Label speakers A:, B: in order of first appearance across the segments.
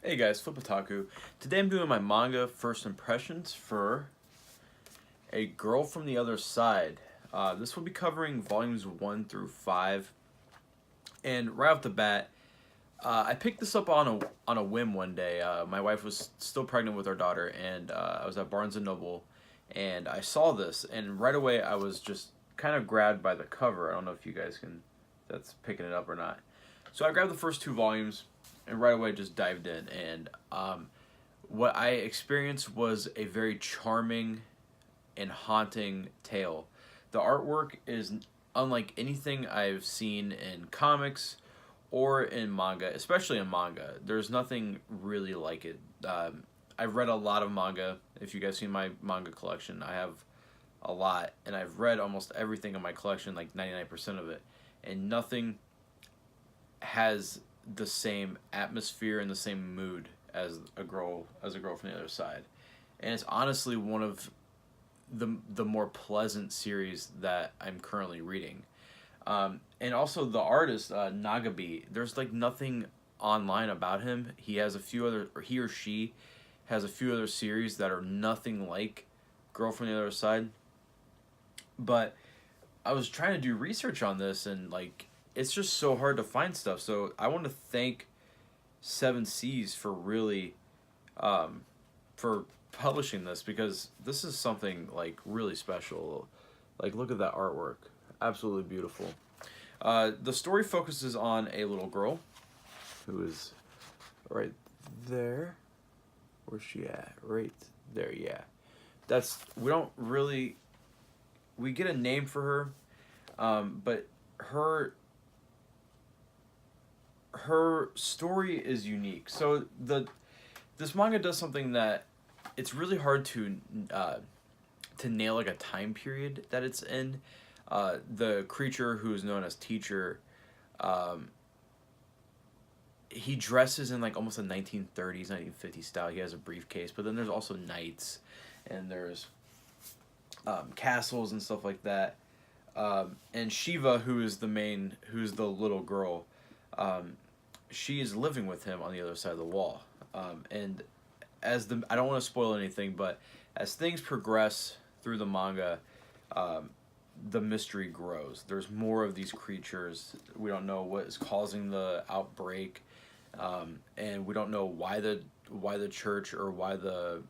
A: Hey guys, Flip Otaku. Today I'm doing my manga first impressions for A Girl from the Other Side. This will be covering volumes 1 through 5. And right off the bat, I picked this up on a whim one day. My wife was still pregnant with our daughter, and I was at Barnes& and Noble, and I saw this, and right away I was just kind of grabbed by the cover. I don't know if you guys can, that's picking it up or not. So I grabbed the first 2 volumes, and right away just dived in, and what I experienced was a very charming and haunting tale. The artwork is unlike anything I've seen in comics or in manga, especially in manga. There's nothing really like it. I've read a lot of manga. If you guys see my manga collection, I have a lot, and I've read almost everything in my collection, like 99% of it, and nothing has the same atmosphere and the same mood as a girl from the other side. And it's honestly one of the more pleasant series that I'm currently reading. And also the artist Nagabi, there's like nothing online about him. He has a few other, or he or she has a few other series that are nothing like Girl from the Other Side. But I was trying to do research on this, and like it's just so hard to find stuff. So I want to thank Seven Seas for really for publishing this, because this is something like really special. Like, look at that artwork, absolutely beautiful. The story focuses on a little girl who is right there. Where's she at? Right there, yeah. That's, we don't really, we get a name for her, but her story is unique. So this manga does something that it's really hard to nail, like a time period that it's in. The creature who is known as Teacher, he dresses in like almost a 1930s, 1950s style. He has a briefcase, but then there's also knights, and there's castles and stuff like that. And Shiva, who's the little girl, she is living with him on the other side of the wall. And I don't want to spoil anything, but as things progress through the manga, the mystery grows. There's more of these creatures. We don't know what is causing the outbreak, and we don't know why the church, or why the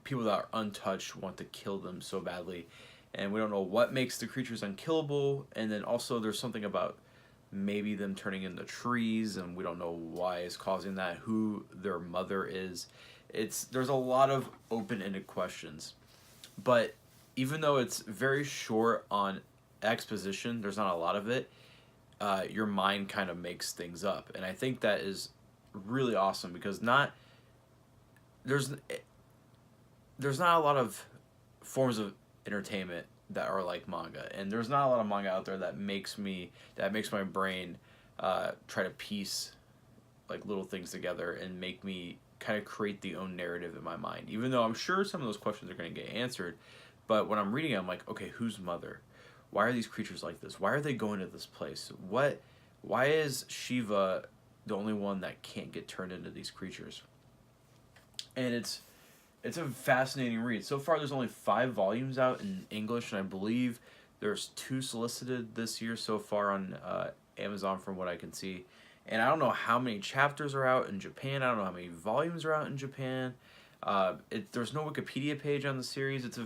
A: people that are untouched want to kill them so badly, and we don't know what makes the creatures unkillable. And then also there's something about maybe them turning into trees, and we don't know why is causing that, who their mother is. There's a lot of open-ended questions, but even though it's very short on exposition, there's not a lot of it. Your mind kind of makes things up, and I think that is really awesome, because there's not a lot of forms of entertainment that are like manga, and there's not a lot of manga out there that makes my brain try to piece like little things together and make me kind of create the own narrative in my mind, even though I'm sure some of those questions are going to get answered. But when I'm reading it, I'm like, okay, whose mother? Why are these creatures like this? Why are they going to this place? Why is Shiva the only one that can't get turned into these creatures? And it's a fascinating read. So far, there's only 5 volumes out in English, and I believe there's 2 solicited this year so far on Amazon, from what I can see. And I don't know how many chapters are out in Japan. I don't know how many volumes are out in Japan. There's no Wikipedia page on the series. It's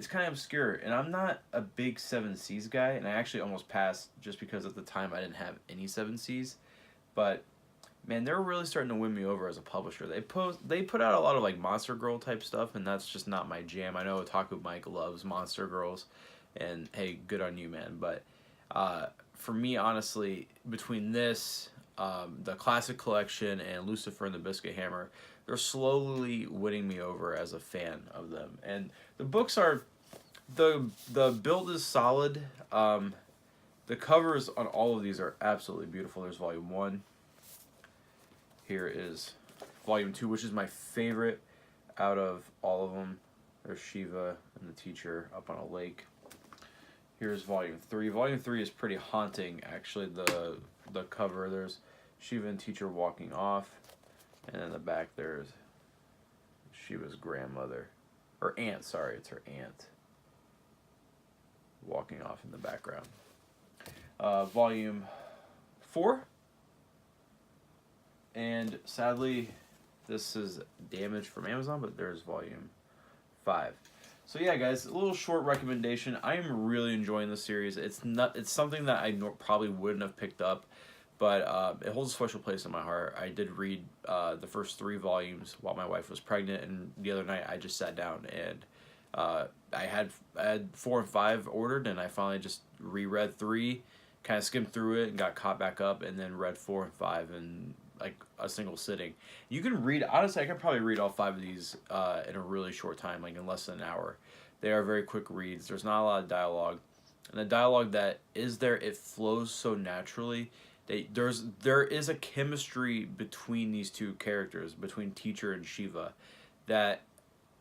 A: kind of obscure, and I'm not a big Seven Seas guy, and I actually almost passed just because at the time I didn't have any Seven Seas. But man, they're really starting to win me over as a publisher. They put out a lot of like Monster Girl type stuff, and that's just not my jam. I know Otaku Mike loves Monster Girls, and hey, good on you, man. But for me, honestly, between this, the Classic Collection, and Lucifer and the Biscuit Hammer, they're slowly winning me over as a fan of them. And the books are, the build is solid. The covers on all of these are absolutely beautiful. There's volume 1. Here is volume 2, which is my favorite out of all of them. There's Shiva and the Teacher up on a lake. Here's volume 3. Volume 3 is pretty haunting, actually. The cover, there's Shiva and teacher walking off, and in the back there's Shiva's grandmother, or aunt. Sorry, it's her aunt. Walking off in the background. Volume 4. And sadly, this is damaged from Amazon, but there's volume 5. So yeah, guys, a little short recommendation. I am really enjoying the series. It's something that I probably wouldn't have picked up, but it holds a special place in my heart. I did read the first 3 volumes while my wife was pregnant, and the other night I just sat down and I had 4 and 5 ordered, and I finally just reread 3, kind of skimmed through it and got caught back up, and then read 4 and 5 in like a single sitting. You can read, honestly, I could probably read all 5 of these in a really short time, like in less than an hour. They are very quick reads. There's not a lot of dialogue, and the dialogue that is there, it flows so naturally. There is a chemistry between these two characters, between teacher and Shiva, that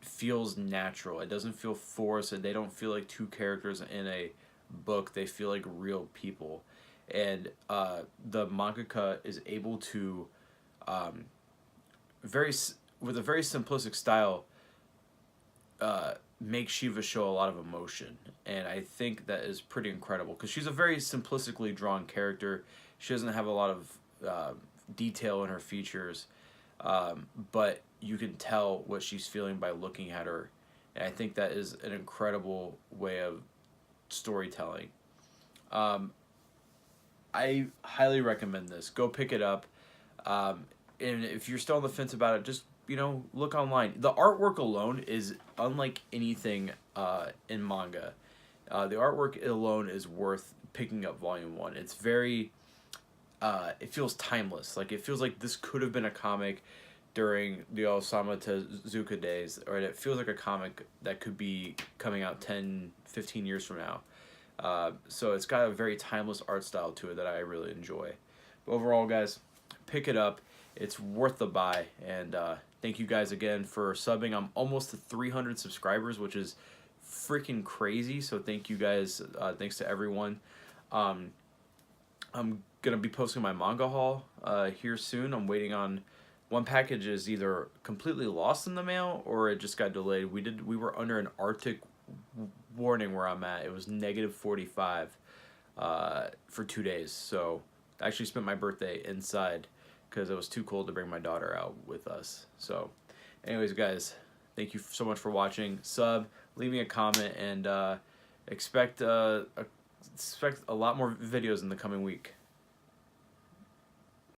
A: feels natural. It doesn't feel forced, and they don't feel like two characters in a book. They feel like real people, and the mangaka is able to with a very simplistic style make Shiva show a lot of emotion, and I think that is pretty incredible because she's a very simplistically drawn character. She doesn't have a lot of detail in her features, but you can tell what she's feeling by looking at her, and I think that is an incredible way of storytelling. I highly recommend this. Go pick it up, and if you're still on the fence about it, just look online. The artwork alone is unlike anything in manga. The artwork alone is worth picking up volume 1. It's very it feels timeless. Like, it feels like this could have been a comic during the Osamu Tezuka days, or it feels like a comic that could be coming out 10, 15 years from now. So it's got a very timeless art style to it that I really enjoy. But overall, guys, pick it up. It's worth the buy. And thank you guys again for subbing. I'm almost to 300 subscribers, which is freaking crazy. So thank you guys. Thanks to everyone. I'm going to be posting my manga haul here soon. I'm waiting on... One package is either completely lost in the mail or it just got delayed. We were under an Arctic warning where I'm at. It was -45 for 2 days. So I actually spent my birthday inside because it was too cold to bring my daughter out with us. So anyways, guys, thank you so much for watching. Sub, leave me a comment, and expect a lot more videos in the coming week.